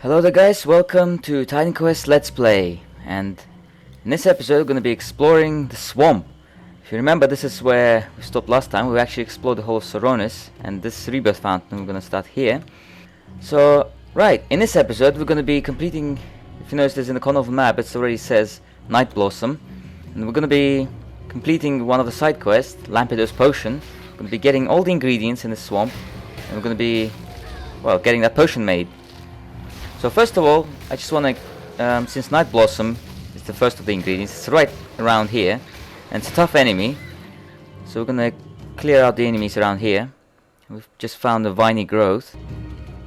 Hello there guys, welcome to Titan Quest Let's Play, and in this episode we're going to be exploring the swamp. If you remember, this is where we stopped last time. We actually explored the whole of Soronis, and this rebirth fountain we're going to start here. So, right, in this episode we're going to be completing, if you notice there's in the corner of the map, it already says Nightblossom, and we're going to be completing one of the side quests, Lampido's potion. We're going to be getting all the ingredients in the swamp, and we're going to be, well, getting that potion made. So first of all, I just want to, since Nightblossom is the first of the ingredients, it's right around here, and it's a tough enemy, so we're gonna clear out the enemies around here. We've just found a viney growth,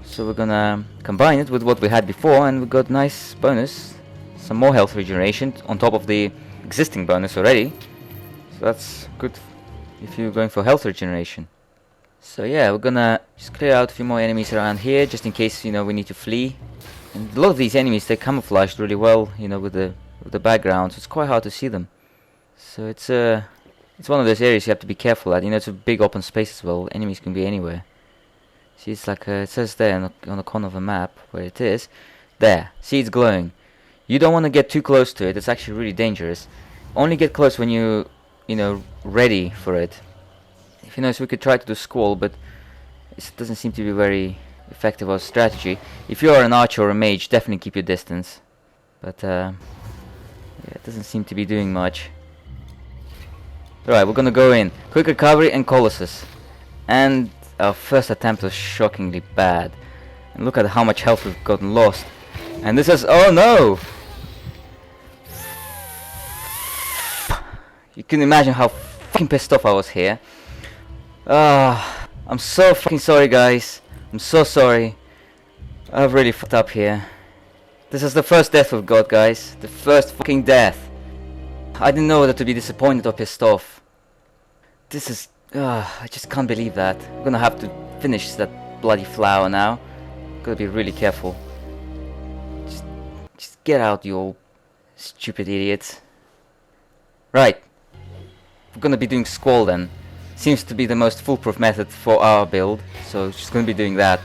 so we're gonna combine it with what we had before, and we got nice bonus, some more health regeneration on top of the existing bonus already, so that's good if you're going for health regeneration. So yeah, we're gonna just clear out a few more enemies around here, just in case, you know, we need to flee. And a lot of these enemies, they camouflaged really well, you know, with the background, so it's quite hard to see them. So it's one of those areas you have to be careful at. You know, it's a big open space as well. Enemies can be anywhere. See, it's like it says there on the corner of the map where it is. There, see, it's glowing. You don't want to get too close to it. It's actually really dangerous. Only get close when you know, ready for it. If you notice, we could try to do Squall, but it doesn't seem to be very effective as a strategy. If you are an archer or a mage, definitely keep your distance. But yeah, it doesn't seem to be doing much. Alright, we're gonna go in. Quick recovery and Colossus. And our first attempt was shockingly bad. And look at how much health we've gotten lost. And this is, oh no! You can imagine how fucking pissed off I was here. I'm so fucking sorry, guys. I'm so sorry. I've really fucked up here. This is the first death we've got, guys. The first fucking death. I didn't know whether to be disappointed or pissed off. This is... I just can't believe that. I'm gonna have to finish that bloody flower now. Gotta be really careful. Just get out, you old stupid idiots. Right. We're gonna be doing Squall then. Seems to be the most foolproof method for our build, so just gonna be doing that.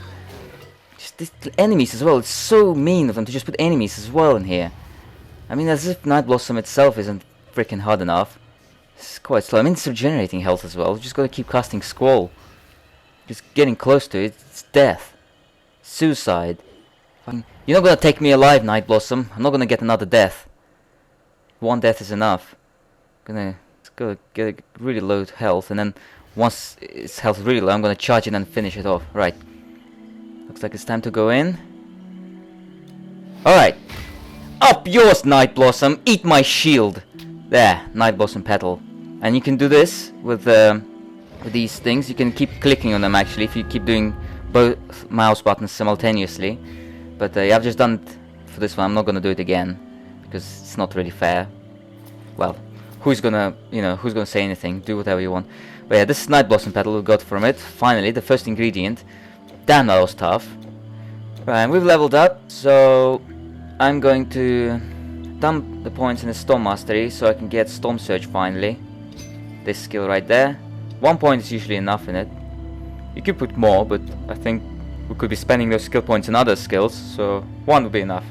Just these enemies as well, it's so mean of them to just put enemies as well in here. I mean, as if Nightblossom itself isn't freaking hard enough. It's quite slow. I mean, it's regenerating health as well. You just gotta keep casting Squall. Just getting close to it, it's death. Suicide. You're not gonna take me alive, Nightblossom. I'm not gonna get another death. One death is enough. Gonna go get really low health, and then once its health is really low, I'm gonna charge it and finish it off. Right. Looks like it's time to go in. Alright. Up yours, Nightblossom! Eat my shield! There, Nightblossom Petal. And you can do this with these things. You can keep clicking on them actually if you keep doing both mouse buttons simultaneously. But yeah, I've just done it for this one. I'm not gonna do it again because it's not really fair. Well, who's gonna say anything? Do whatever you want. But yeah, this is Nightblossom Petal we got from it. Finally, the first ingredient. Damn, that was tough. Right, we've leveled up, so I'm going to dump the points in the Storm Mastery so I can get Storm Surge finally. This skill right there. 1 point is usually enough in it. You could put more, but I think we could be spending those skill points in other skills, so 1 would be enough.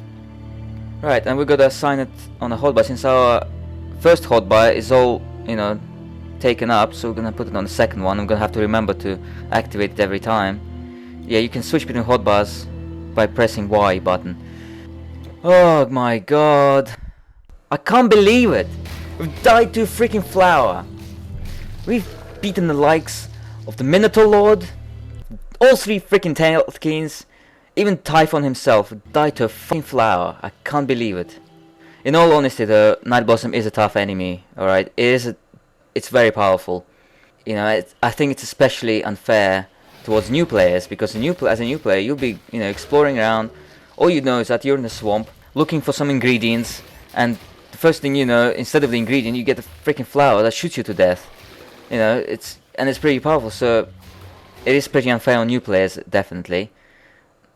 Right, and we're gonna assign it on a hotbar since our first hotbar is all, you know, taken up, so we're gonna put it on the second one. I'm gonna have to remember to activate it every time. Yeah, you can switch between hotbars by pressing Y button. Oh my god. I can't believe it. We've died to a freaking flower. We've beaten the likes of the Minotaur Lord, all 3 freaking Tail Kings, even Typhon himself died to a fucking flower. I can't believe it. In all honesty, the Nightblossom is a tough enemy, alright? It's very powerful. You know, I think it's especially unfair towards new players, because as a new player, you'll be, you know, exploring around. All you know is that you're in the swamp, looking for some ingredients, and the first thing you know, instead of the ingredient, you get a freaking flower that shoots you to death. You know, it's pretty powerful, so it is pretty unfair on new players, definitely.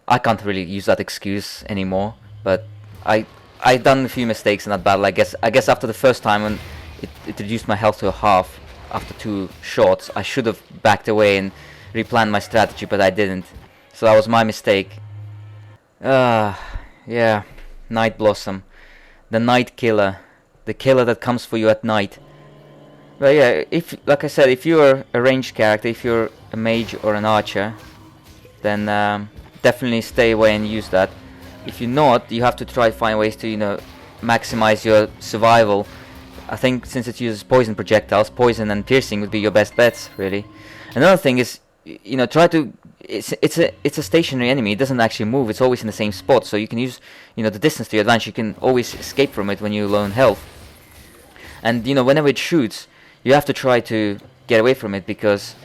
I can't really use that excuse anymore, but I've done a few mistakes in that battle. I guess after the first time when it reduced my health to a half after 2 shots, I should have backed away and replan my strategy, but I didn't. So that was my mistake. Yeah, Nightblossom, the night killer, the killer that comes for you at night. But yeah, if, like I said, if you're a ranged character, if you're a mage or an archer, then definitely stay away and use that. If you're not, you have to try to find ways to, you know, maximize your survival. I think since it uses poison projectiles, poison and piercing would be your best bets, really. Another thing is, you know, try to... It's a stationary enemy. It doesn't actually move. It's always in the same spot, so you can use, you know, the distance to your advantage. You can always escape from it when you're low on health. And, you know, whenever it shoots, you have to try to get away from it, because,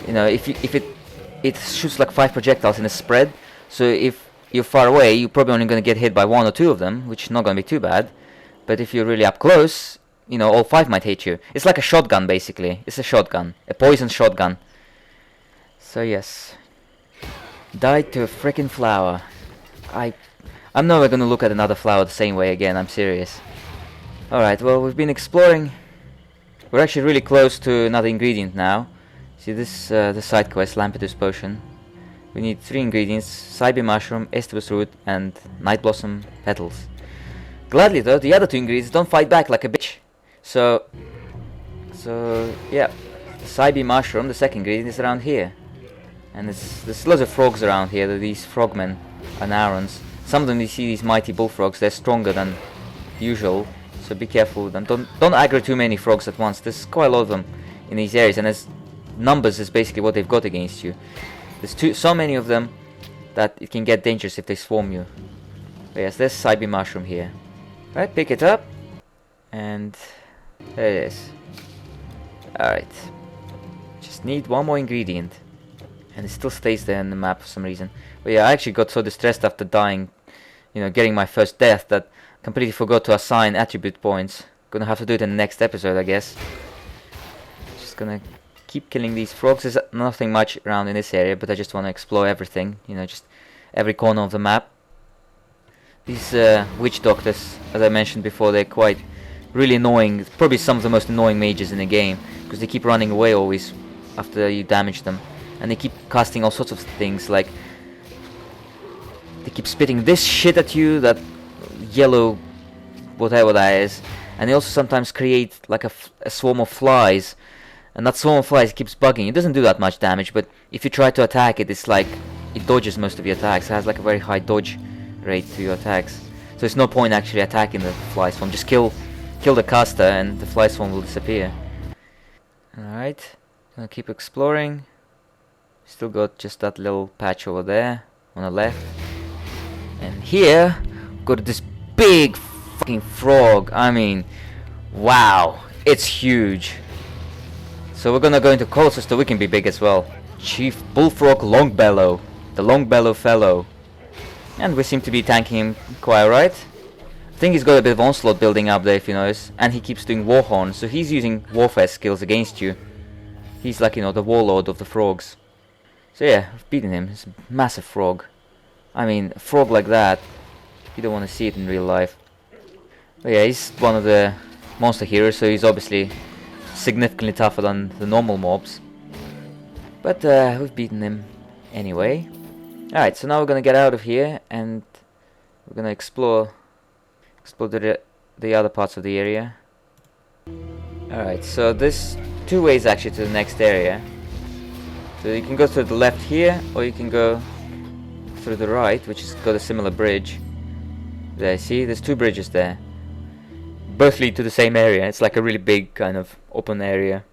you know, if it shoots like 5 projectiles in a spread, so if you're far away, you're probably only going to get hit by 1 or 2 of them, which is not going to be too bad. But if you're really up close, you know, all 5 might hit you. It's like a shotgun, basically. It's a shotgun, a poison shotgun. So yes, died to a freaking flower. I'm never going to look at another flower the same way again. I'm serious. All right, well, we've been exploring. We're actually really close to another ingredient now. See this, the side quest, Lampido's potion. We need 3 ingredients: Cybe Mushroom, Aestivus Root, and Nightblossom Petals. Gladly though, the other 2 ingredients don't fight back like a bitch. So yeah, the Cybe Mushroom, the second ingredient, is around here. And there's lots of frogs around here. They're these frogmen and Arons. Some of them, you see these mighty bullfrogs, they're stronger than usual. So be careful with them. Don't aggro too many frogs at once. There's quite a lot of them in these areas, and there's numbers is basically what they've got against you. There's so many of them that it can get dangerous if they swarm you. But yes, there's Cybe Mushroom here. Right, pick it up, and there it is. Alright, just need 1 more ingredient, and it still stays there in the map for some reason. But yeah, I actually got so distressed after dying, you know, getting my first death, that completely forgot to assign attribute points. Gonna have to do it in the next episode, I guess. Just gonna keep killing these frogs. There's nothing much around in this area, but I just want to explore everything, you know, just every corner of the map. These witch doctors, as I mentioned before, they're quite really annoying. Probably some of the most annoying mages in the game, because they keep running away always after you damage them, and they keep casting all sorts of things, like they keep spitting this shit at you, that yellow whatever that is, and they also sometimes create like a swarm of flies, and that swarm of flies keeps bugging. It doesn't do that much damage, but if you try to attack it, it's like it dodges most of your attacks. It has like a very high dodge rate to your attacks, so there's no point actually attacking the fly swarm. Just kill the caster and the fly swarm will disappear. Alright, gonna keep exploring. Still got just that little patch over there on the left, and here got this big fucking frog. I mean, wow, it's huge. So we're gonna go into closer so we can be big as well. Chief Bullfrog Longbellow, the Longbellow fellow. And we seem to be tanking him quite alright. I think he's got a bit of onslaught building up there, if you notice. And he keeps doing Warhorn, so he's using warfare skills against you. He's like, you know, the warlord of the frogs. So yeah, I've beaten him. He's a massive frog. I mean, a frog like that, you don't want to see it in real life. But yeah, he's one of the monster heroes, so he's obviously significantly tougher than the normal mobs. But we've beaten him anyway. Alright, so now we're gonna get out of here, and we're gonna explore the other parts of the area. Alright, so there's 2 ways actually to the next area. So you can go through the left here, or you can go through the right, which has got a similar bridge. There, see, there's 2 bridges there. Both lead to the same area. It's like a really big kind of open area.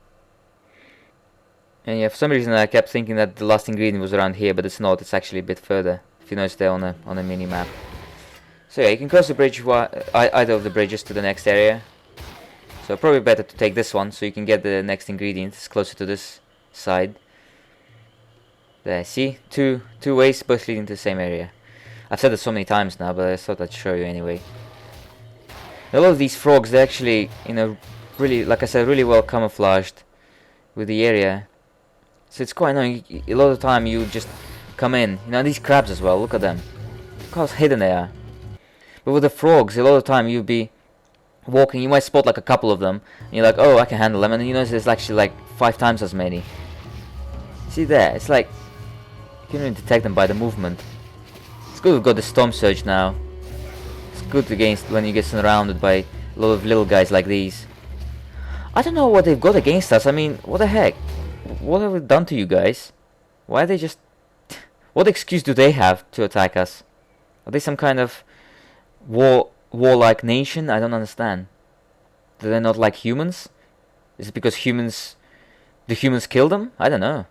And yeah, for some reason I kept thinking that the last ingredient was around here, but it's not. It's actually a bit further, if you notice there on a mini map. So yeah, you can cross the bridge, either of the bridges, to the next area. So probably better to take this one, so you can get the next ingredient. It's closer to this side. There, see? Two ways, both leading to the same area. I've said it so many times now, but I thought I'd show you anyway. A lot of these frogs, they're actually, you know, really, like I said, really well camouflaged with the area. So it's quite annoying. A lot of the time you just come in. You know, these crabs as well, look at them. Look how hidden they are. But with the frogs, a lot of the time you'll be walking, you might spot like a couple of them, and you're like, oh, I can handle them, and then you notice there's actually like 5 times as many. See there, it's like, you can even detect them by the movement. It's good we've got the Storm Surge now. good against when you get surrounded by a lot of little guys like these. I don't know what they've got against us. I mean, what the heck? What have we done to you guys? Why are they just... What excuse do they have to attack us? Are they some kind of warlike nation? I don't understand. Do they not like humans? Is it because the humans killed them? I don't know.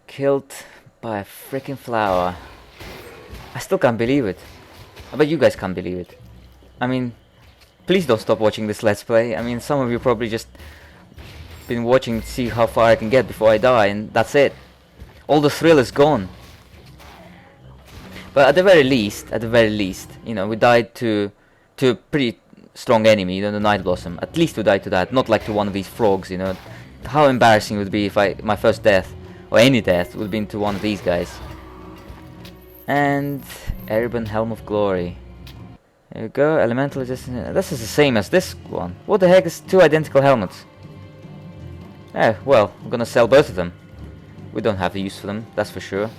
Killed by a freaking flower. I still can't believe it. I bet you guys can't believe it. I mean, please don't stop watching this Let's Play. I mean, some of you probably just been watching to see how far I can get before I die, and that's it. All the thrill is gone. But at the very least, you know, we died to a pretty strong enemy, you know, the Nightblossom. At least we died to that, not like to one of these frogs, you know. How embarrassing it would be if my first death, or any death, would have been to one of these guys. And Erebon Helm of Glory. There we go, elemental resistance. This is the same as this one. What the heck is two identical helmets? Well, I'm gonna sell both of them. We don't have the use for them, that's for sure.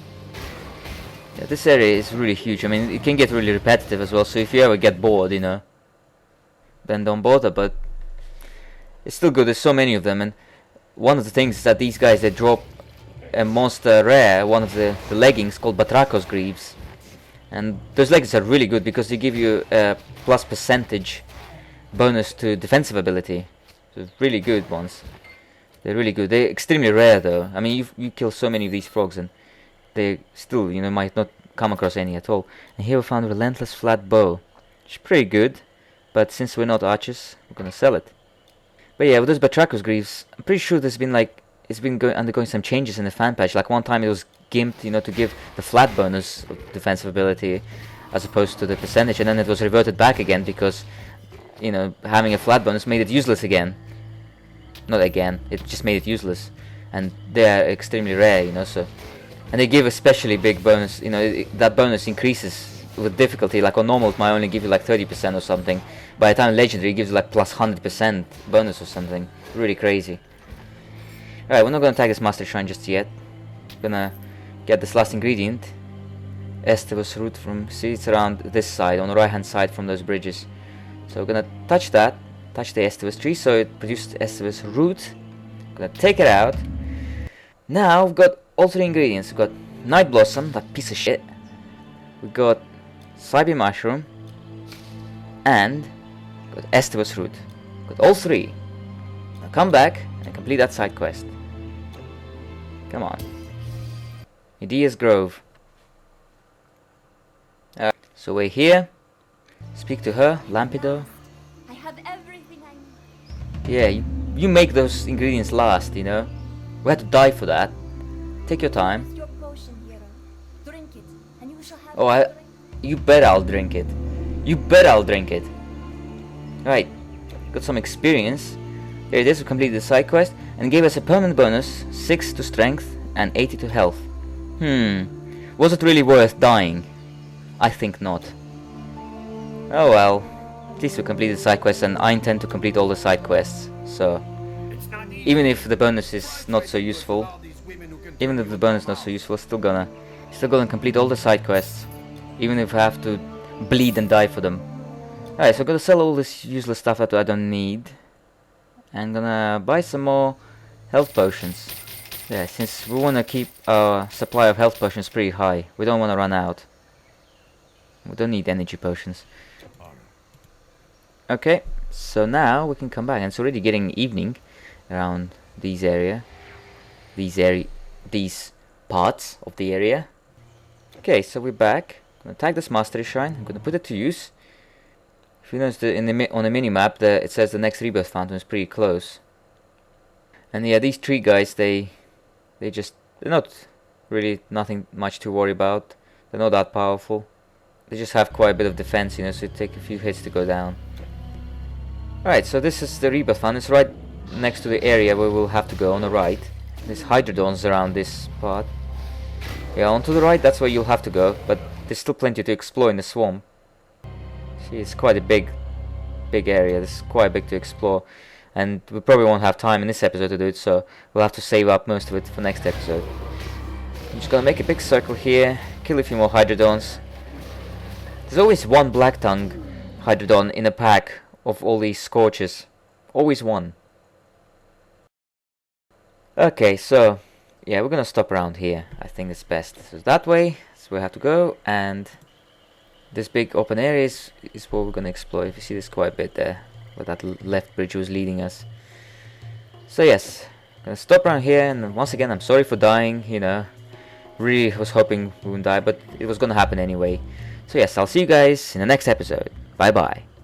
Yeah, this area is really huge. I mean, it can get really repetitive as well, so if you ever get bored, you know, then don't bother, but it's still good. There's so many of them, and one of the things is that these guys, they drop a monster rare, one of the leggings called Batrako's Greaves, and those leggings are really good because they give you a plus percentage bonus to defensive ability. So really good ones. They're really good. They're extremely rare though. I mean, you kill so many of these frogs and they still, you know, might not come across any at all. And here we found a relentless flat bow, which is pretty good, but since we're not archers, we're gonna sell it. But yeah, with those Batrako's Greaves, I'm pretty sure there's been like, it's been undergoing some changes in the fan patch. Like one time it was gimped, you know, to give the flat bonus of defensive ability as opposed to the percentage, and then it was reverted back again because, you know, having a flat bonus made it useless again. Not again, it just made it useless. And they are extremely rare, you know, so... And they give a especially big bonus, you know, that bonus increases with difficulty. Like on normal it might only give you like 30% or something. By the time legendary it gives you like plus 100% bonus or something. Really crazy. Alright, we're not gonna attack this Master Shrine just yet. We're gonna get this last ingredient. Aestivus Root from... See, it's around this side, on the right hand side from those bridges. So we're gonna touch that. Touch the Aestivus tree, so it produced Aestivus Root. Gonna take it out. Now we've got all three ingredients. We've got Nightblossom, that piece of shit. We've got Cybe Mushroom. And we've got Aestivus Root. We've got all three. Now come back and complete that side quest. Come on. Medea's Grove. So we're here. Speak to her, Lampido. I have everything I need. Yeah, you make those ingredients last, you know. We had to die for that. Take your time. Your potion, hero. Drink it, and you shall have. Oh, you bet I'll drink it. You bet I'll drink it. Right, got some experience. Here it is. We completed the side quest and gave us a permanent bonus: 6 to strength and 80 to health. Was it really worth dying? I think not. Oh well. At least we completed the side quests, and I intend to complete all the side quests. So, even if the bonus is not so useful, still gonna complete all the side quests, even if I have to bleed and die for them. Alright, so I'm gonna sell all this useless stuff that I don't need, and gonna buy some more health potions. Yeah, since we wanna keep our supply of health potions pretty high, we don't wanna run out. We don't need energy potions. Okay, so now we can come back, and it's already getting evening around these parts of the area. Okay, so we're back. I'm gonna tag this mastery shrine. I'm gonna put it to use. If you notice on the mini map, it says the next rebirth fountain is pretty close. And yeah, these tree guys, they're not really nothing much to worry about. They're not that powerful. They just have quite a bit of defense, you know, so it take a few hits to go down. Alright, so this is the rebirth fountain. It's right next to the area where we'll have to go on the right. There's hydrodons around this part. Yeah, on to the right, that's where you'll have to go, but there's still plenty to explore in the swamp. See, it's quite a big area. This is quite big to explore, and we probably won't have time in this episode to do it, so we'll have to save up most of it for next episode. I'm just gonna make a big circle here, kill a few more hydrodons, There's always one black tongue Hydrodon in a pack of all these scorches. Always one. Okay, so yeah, we're gonna stop around here. I think it's best. So that way, so we have to go, and this big open area is what we're gonna explore. If you see, there's quite a bit there where that left bridge was leading us. So yes, gonna stop around here, and once again, I'm sorry for dying. You know, really was hoping we wouldn't die, but it was gonna happen anyway. So yes, I'll see you guys in the next episode. Bye bye.